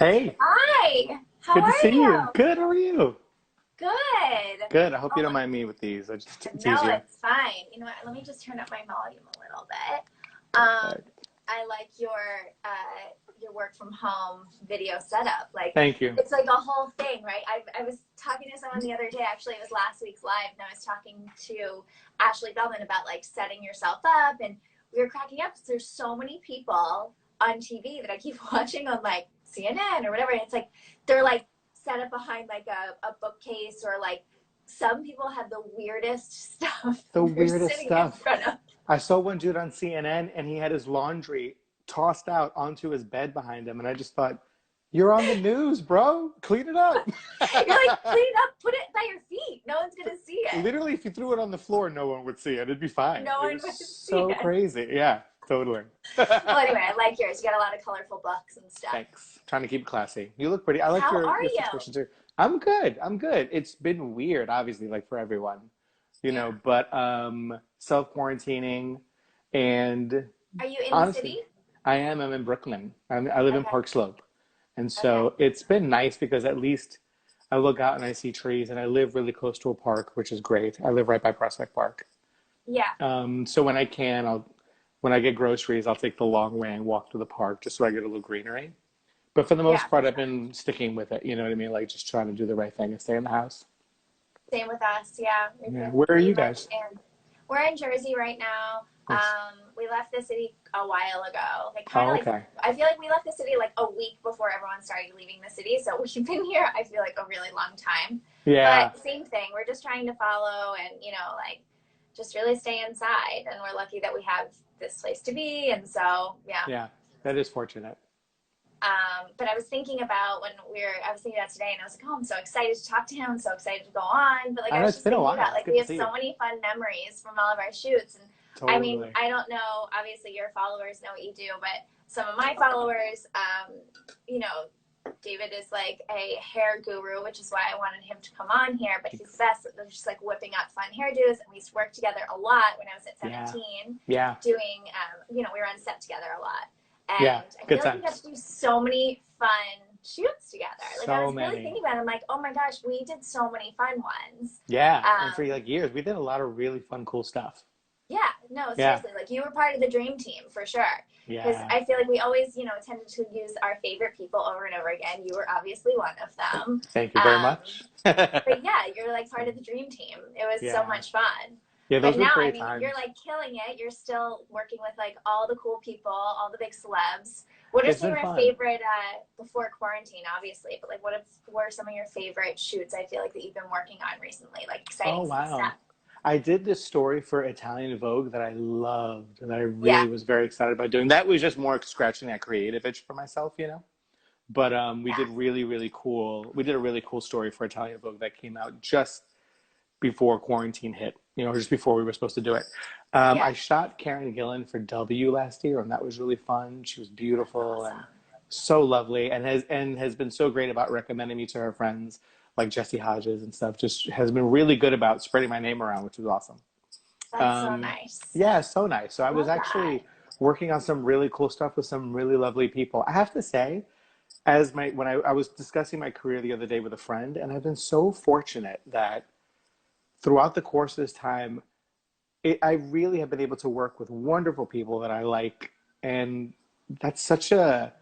Hey, Hi, how good to are see you. you? Good, how are you? Good. Good. I hope you Oh, don't mind me with these. I just tease no, you. it's fine. You know what? Let me just turn up my volume a little bit. Perfect. I like your work from home video setup. Like, Thank you. it's like a whole thing, right? I was talking to someone the other day. Actually, it was last week's live, and I was talking to Ashley Bellman about like setting yourself up, and we were cracking up because there's so many people on TV that I keep watching on like CNN or whatever, and it's like they're like set up behind like a bookcase, or like some people have the weirdest stuff The they're weirdest sitting in stuff. front of. I saw one dude on CNN and he had his laundry tossed out onto his bed behind him. And I just thought, you're on the news, bro. Clean it up. You're like, clean it up, put it by your feet. No one's gonna see it. Literally, if you threw it on the floor, no one would see it. It'd be fine. No It one was would see so it. crazy. Yeah, totally. Well, anyway, I like yours. You got a lot of colorful books and stuff. Thanks. Trying to keep it classy. You look pretty. I like How your are you? situation too. I'm good. I'm good. It's been weird, obviously, like for everyone, Yeah. but self-quarantining and Are you in the honestly, city? I'm in Brooklyn. I live in Okay. Park Slope. And Okay. so it's been nice because at least I look out and I see trees and I live really close to a park, which is great. I live right by Prospect Park. Yeah. So when I can, when I get groceries, I'll take the long way and walk to the park just so I get a little greenery. But for the Yeah, most for part, I've sure. been sticking with it. You know what I mean? Like just trying to do the right thing and stay in the house. Same with us. Yeah. We've Yeah. been Where are pretty you much guys? in. We're in Jersey right now. Nice. We left the city a while ago. Like kind Oh, of like okay. I feel like we left the city like a week before everyone started leaving the city. So we've been here, I feel like, a really long time. Yeah. But same thing. We're just trying to follow and, like just really stay inside. And we're lucky that we have this place to be. And so, yeah. Yeah. That is fortunate. But I was thinking about I was thinking about today, and I was like, oh, I'm so excited to talk to him. I'm so excited to go on. But like, I I know was it's just been a thinking about while. It's like good we to have see you. so many fun memories from all of our shoots. And I mean, Totally. I don't know. Obviously, your followers know what you do, but some of my followers, you know, David is like a hair guru, which is why I wanted him to come on here. But he's the best at just like whipping out fun hairdos, and we used to work together a lot when I was at Yeah. 17, Yeah. doing, we were on set together a lot. Yeah. And I Good feel like we got times. to do so many fun shoots together. Like I So was really many. thinking about it. I'm like, oh my gosh, we did so many fun ones. Yeah. And for Um, like years, we did a lot of really fun, cool stuff. yeah, no, Yeah. seriously, like you were part of the dream team for sure. Because Yeah. I feel like we always, tended to use our favorite people over and over again. You were obviously one of them. Thank you very Um, much. but yeah, you're like part of the dream team. It was so Yeah. much fun. Yeah, But those were now, I great mean, you're times. like killing it. You're still working with like all the cool people, all the big celebs. What are It's some of been your fun. favorite, before quarantine, obviously, but like what are some of your favorite shoots I feel like that you've been working on recently? Like Oh, exciting wow. stuff. I did this story for Italian Vogue that I loved, that I Yeah. really was very excited about doing. That was just more scratching that creative itch for myself, you know? But we did Yeah. really, really cool. We did a really cool story for Italian Vogue that came out just before quarantine hit, just before we were supposed to do it. Yeah. I shot Karen Gillan for W last year, and that was really fun. She was That's beautiful and awesome. so lovely, and has been so great about recommending me to her friends like Jesse Hodges and stuff. Just has been really good about spreading my name around, which was awesome. That's so Um, nice. yeah, so nice. So I I was love that. actually working on some really cool stuff with some really lovely people. I have to say, as my when I was discussing my career the other day with a friend, and I've been so fortunate that throughout the course of this time, I really have been able to work with wonderful people that I like, and that's such a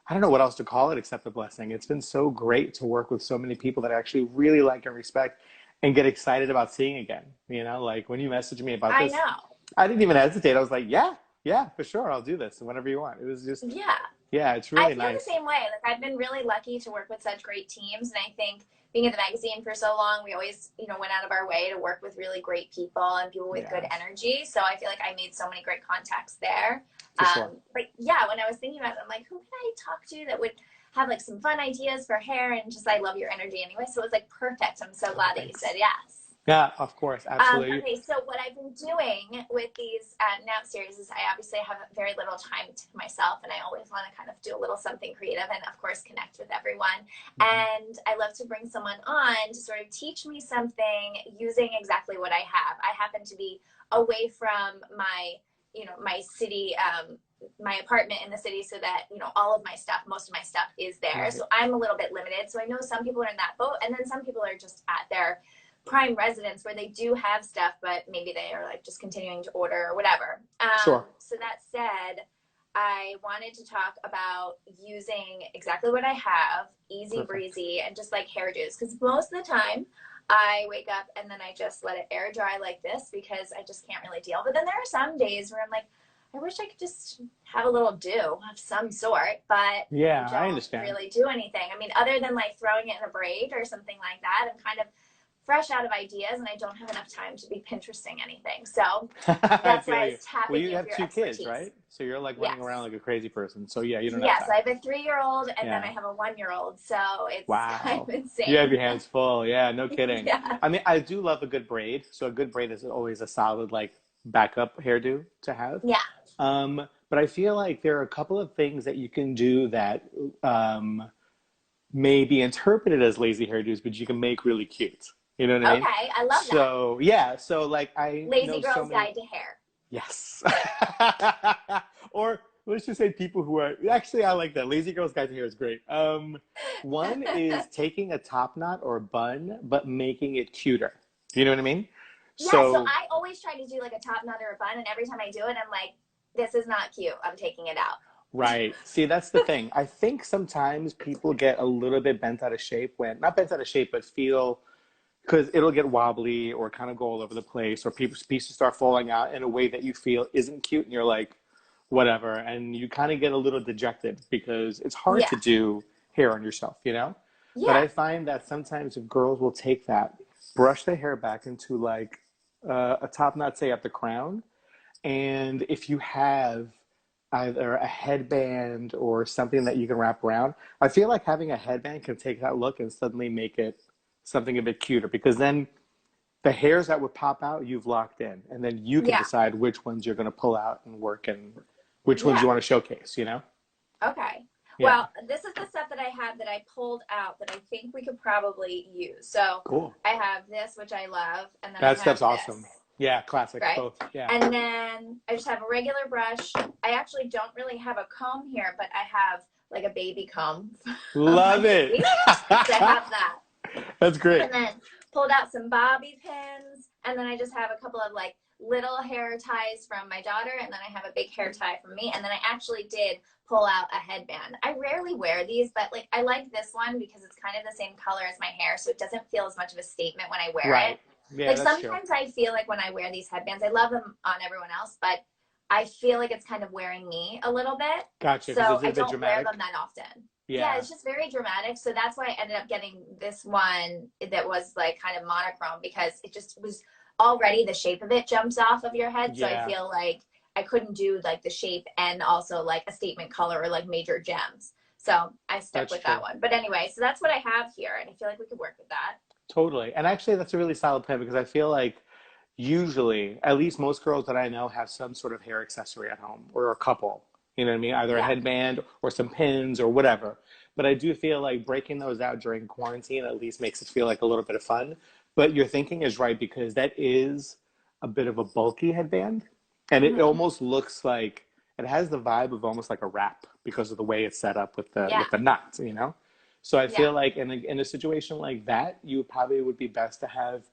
I don't know what else to call it except a blessing. It's been so great to work with so many people that I actually really like and respect and get excited about seeing again. Like when you messaged me about I this, know. I didn't even hesitate. I was like, yeah, yeah, for sure, I'll do this whenever you want. It was just, Yeah. yeah, it's I really feel the nice. same way. Like I've been really lucky to work with such great teams, and I think being at the magazine for so long, we always, went out of our way to work with really great people and people with good Yeah, energy. So I feel like I made so many great contacts there. for sure. But yeah, when I was thinking about it, I'm like, who can I talk to that would have like some fun ideas for hair, and just I love your energy anyway. So it was like perfect. I'm so Oh, glad that you said thanks. yes. Yeah, of course, absolutely. Okay, so what I've been doing with these now series is I obviously have very little time to myself, and I always want to kind of do a little something creative and, of course, connect with everyone. Mhm. And I love to bring someone on to sort of teach me something using exactly what I have. I happen to be away from my, my city my apartment in the city so that, you know, all of my stuff, most of my stuff is there. Right. So I'm a little bit limited. So I know some people are in that boat, and then some people are just at their prime residence where they do have stuff, but maybe they are like just continuing to order or whatever. Sure. So that said, I wanted to talk about using exactly what I have, easy Perfect. breezy, and just like hairdos. Because most of the time, I wake up and then I just let it air dry like this because I just can't really deal. But then there are some days where I'm like, I wish I could just have a little do of some sort, but Yeah, I I don't understand. really do anything. I mean, other than like throwing it in a braid or something like that, I'm kind of fresh out of ideas and I don't have enough time to be Pinteresting anything. So I that's feel why I you. was Well, tapping you in have for your two kids, expertise. right? So you're like running around Yes. like a crazy person. So yeah, you don't have Yes, I time. have a 3-year-old and then Yeah. I have a 1-year-old. So it's kind of Wow. You have insane. your hands full. Yeah, no kidding. Yeah. I mean, I do love a good braid. So a good braid is always a solid like backup hairdo to have. Yeah. But I feel like there are a couple of things that you can do that um, may be interpreted as lazy hairdos, but you can make really cute. You know what I mean? Okay. I love that. So yeah, so like I Lazy know so Girl's many. Guide to Hair. Yes. Or let's just say people who are actually I like that. Lazy Girl's Guide to Hair is great. One is taking a top knot or a bun, but making it cuter. You know what I mean? Yeah, so So I always try to do like a top knot or a bun, and every time I do it, I'm like, this is not cute. I'm taking it out. right. See, that's the thing. I think sometimes people get a little bit bent out of shape when, not bent out of shape, but feel because it'll get wobbly or kind of go all over the place, or people's pieces start falling out in a way that you feel isn't cute, and you're like, whatever, and you kind of get a little dejected because it's hard Yeah. to do hair on yourself, you know. But Yeah. I find that sometimes if girls will take that, brush their hair back into like a top knot, say at the crown, and if you have either a headband or something that you can wrap around, I feel like having a headband can take that look and suddenly make it something a bit cuter because then the hairs that would pop out, you've locked in. And then you can Yeah. decide which ones you're going to pull out and work and which ones Yeah. you want to showcase, you know? Okay. Yeah. Well, this is the stuff that I have that I pulled out that I think we could probably use. So Cool. I have this, which I love, and then I That have stuff's this. awesome. Yeah, classic. Right? Both. Yeah. And then I just have a regular brush. I actually don't really have a comb here, but I have like a baby comb from my Love it. baby. So I have that. That's great. And then pulled out some bobby pins. And then I just have a couple of like little hair ties from my daughter. And then I have a big hair tie from me. And then I actually did pull out a headband. I rarely wear these, but like I like this one because it's kind of the same color as my hair. So it doesn't feel as much of a statement when I wear Right. it. Yeah, Like that's true. sometimes I feel like when I wear these headbands, I love them on everyone else, but I feel like it's kind of wearing me a little bit. Gotcha. Because So it's a I bit don't wear dramatic. them that often. Yeah, Yeah. it's just very dramatic. So that's why I ended up getting this one that was like kind of monochrome because it just was already the shape of it jumps off of your head. So I Yeah. feel like I couldn't do like the shape and also like a statement color or like major gems. So I stuck That's with true. that one. But anyway, so that's what I have here. And I feel like we could work with that. Totally. And actually, that's a really solid plan because I feel like usually, at least most girls that I know have some sort of hair accessory at home or a couple. You know what I mean? Either a Yeah. headband or some pins or whatever. But I do feel like breaking those out during quarantine at least makes it feel like a little bit of fun. But your thinking is right because that is a bit of a bulky headband. And it Mm-hmm. almost looks like it has the vibe of almost like a wrap because of the way it's set up Yeah. with the knots, you know? So I Yeah. feel like in a situation like that, you probably would be best to have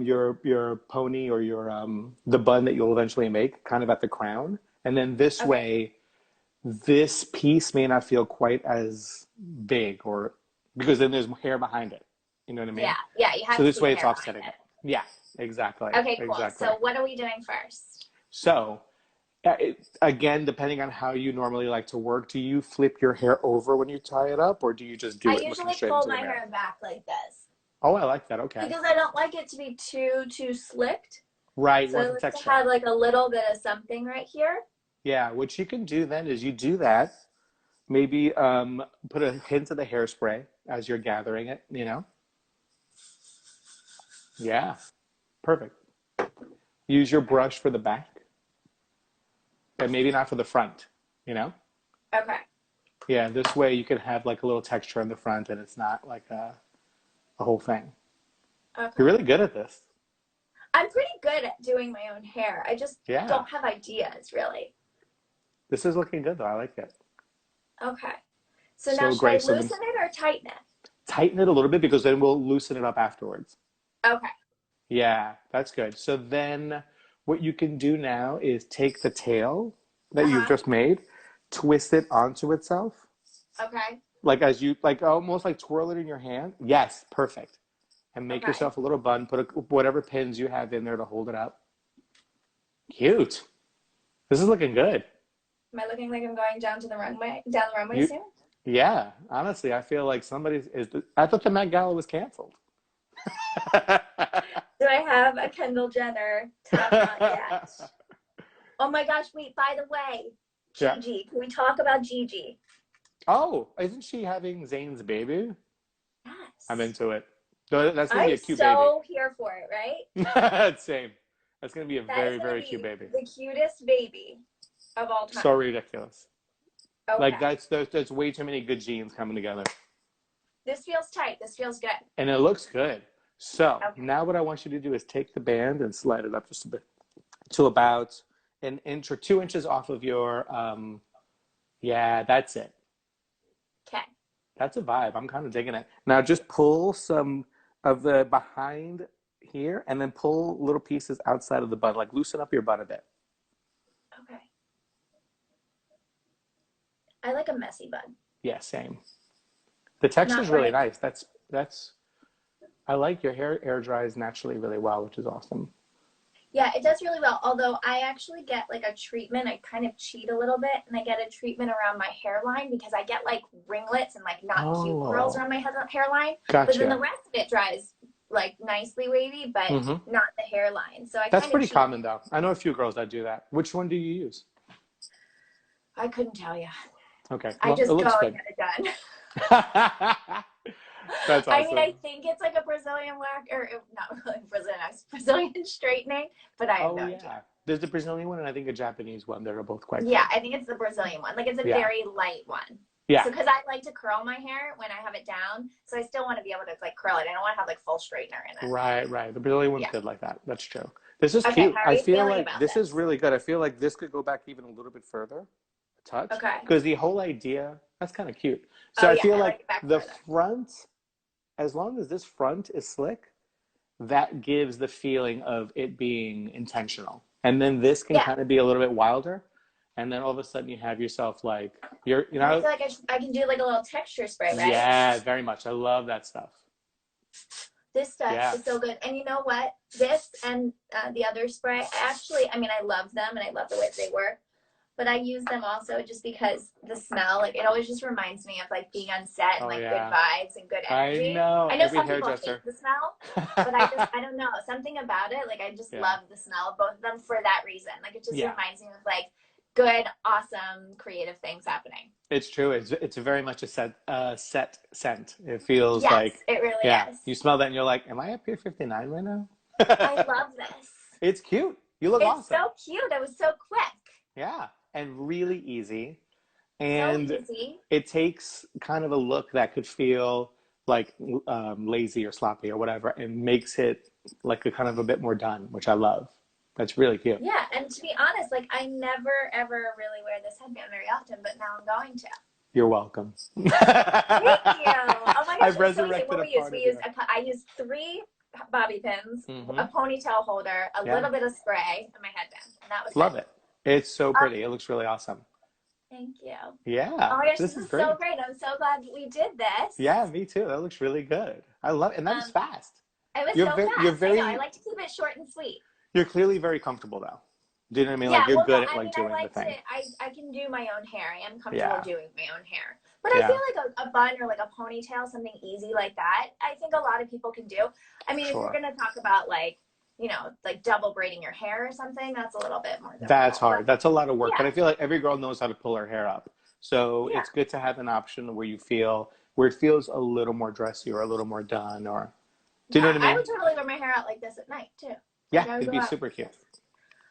your pony or your the bun that you'll eventually make kind of at the crown, and then this Okay. way, this piece may not feel quite as big, or because then there's hair behind it. You know what I Yeah. mean? Yeah. You So have to this see the way, it's hair behind offsetting it. it. Yeah, exactly, Okay, cool. exactly. So what are we doing first? So again, depending on how you normally like to work, do you flip your hair over when you tie it up, or do you just do I it looking usually straight pull into the my mirror? hair back like this Oh, I like that. Okay. because I don't like it to be too slicked. Right, you So want I the like to texture. have like a little bit of something right here. Yeah, what you can do then is you do that. Maybe put a hint of the hairspray as you're gathering it, you know? Yeah, perfect. Use your brush for the back, but maybe not for the front, you know? Okay. Yeah, this way you can have like a little texture in the front and it's not like a whole thing. Okay. You're really good at this. I'm pretty good at doing my own hair. I just Yeah. don't have ideas really. This is looking good though. I like it. Okay. So now So should I great. So then loosen it or tighten it? tighten it a little bit because then we'll loosen it up afterwards. Okay. Yeah, that's good. So then what you can do now is take the tail that you've Uh-huh. just made, twist it onto itself, Okay. like as you like almost like twirl it in your hand. Yes, perfect. And make Okay. yourself a little bun, put whatever pins you have in there to hold it up. Cute. This is looking good. Am I looking like I'm going down the runway You soon? Yeah, honestly, I feel like I thought the Met Gala was canceled. Do I have a Kendall Jenner top knot yet? Oh my gosh, wait, by the way, Yeah. Gigi. Can we talk about Gigi? Oh, isn't she having Zayn's baby? I'm Yes. into it. That's gonna be I'm a cute baby. so here for it, right? Same. That's gonna be a That is very, going to very cute be baby. the cutest baby of all time. So ridiculous. Like Okay. there's way too many good genes coming together. This feels tight. This feels good. And it looks good. So Okay. now what I want you to do is take the band and slide it up just a bit to about an inch or 2 inches off of your yeah, that's it. Okay. That's a vibe. I'm kind of digging it. Now just pull some of the behind here and then pull little pieces outside of the bun, like loosen up your bun a bit. Okay. I like a messy bun. Yeah, same. The texture's Not really like, nice. That's I like your hair air dries naturally really well, which is awesome. yeah, it does really well. Although I actually get like a treatment. I kind of cheat a little bit and I get a treatment around my hairline because I get like ringlets and like not cute curls Oh, around my hairline. But then the gotcha. rest of it dries like nicely wavy, but Hmm. not the hairline. So I That's kind of pretty cheat. common though. I know a few girls that do that. Which one do you use? I couldn't tell you. Okay, I well, it just go looks and good. get it done. That's I mean, I awesome. think it's like a Brazilian wax, or not really Brazilian wax, Brazilian straightening, but I have Oh no idea. yeah. There's the Brazilian one and I think a Japanese one that are both quite Yeah, good. I think it's the Brazilian one. Like it's a Yeah. very light one. Yeah. So, because I like to curl my hair when I have it down, so I still want to be able to like curl it. I don't want to have like full straightener in it. Right, right. The Brazilian one's Yeah. good like that. That's true. This is Okay, cute. how are I you feel feeling like about this is this? really good. I feel like this could go back even a little bit further, a touch, Okay. because the whole idea, that's kind of cute. So Oh I yeah, feel I like like it back the further. front, as long as this front is slick, that gives the feeling of it being intentional. And then this can Yeah. kind of be a little bit wilder. And then all of a sudden you have yourself like, you Then I know, feel like I can do like a little texture spray, right? yeah, very much. I love that stuff. This stuff Yeah. is so good. And you know what? This and the other spray, actually, I mean, I love them and I love the way they work. But I use them also just because the smell, like, it always just reminds me of like being on set and Oh like good yeah. vibes and good I energy. know. I know Every some people hate hairdresser. the smell, but I don't know, something about it. Like, I just Yeah. love the smell of both of them for that reason. Like, it just Yeah. reminds me of like good, awesome, creative things happening. It's true. It's very much a set scent. It feels Yes, like, it really yeah, is. you smell that and you're like, am I at Pier 59 right now? I love this. It's cute. You look It's awesome. so cute. It was so quick. Yeah. And really easy. So And easy. it takes kind of a look that could feel like lazy or sloppy or whatever and makes it like a kind of a bit more done, which I love. That's really cute. Yeah, and to be honest, like I never ever really wear this headband very often, but now I'm going to. You're welcome. Thank you. Oh my gosh, I've it's so easy. resurrected What a we used, part of you. I used 3 bobby pins, Hmm. a ponytail holder, a Yeah. little bit of spray, and my headband, and that was Love it. It's so Uh, pretty. It looks really awesome. Thank you. Yeah, Oh my gosh, this this is is great. so great. I'm so glad we did this. Yeah, me too. That looks really good. I love it. And that was Um, fast. it was You're so very, you're fast. I know. I very, like to keep it short and sweet. you're clearly very comfortable though. Do you know what I mean? Yeah, Like you're well, no, good at I mean, like I doing the like to, thing. I can do my own hair. I am comfortable Yeah, doing my own hair. But I yeah, feel like a bun or like a ponytail, something easy like that, I think a lot of people can do. I mean, if you're sure. going to talk about like, you know, like double braiding your hair or something, that's a little bit more That's difficult. hard. But That's a lot of work. But yeah, I feel like every girl knows how to pull her hair up. So yeah, it's good to have an option where it feels a little more dressy or a little more done or, do you know yeah. what I I mean? would totally wear my hair out like this at night too. Yeah, Like I would it'd go be out. super cute.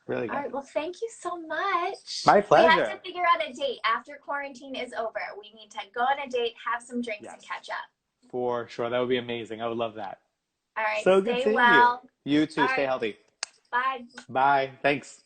Really All good. right, well, thank you so much. My We have to pleasure. figure out a date after quarantine is over. We need to go on a date, have some drinks, and Yes, catch up. for sure. That would be amazing. I would love that. All right, So good stay seeing you. well. You All too. Stay right, healthy. bye. Bye. Thanks.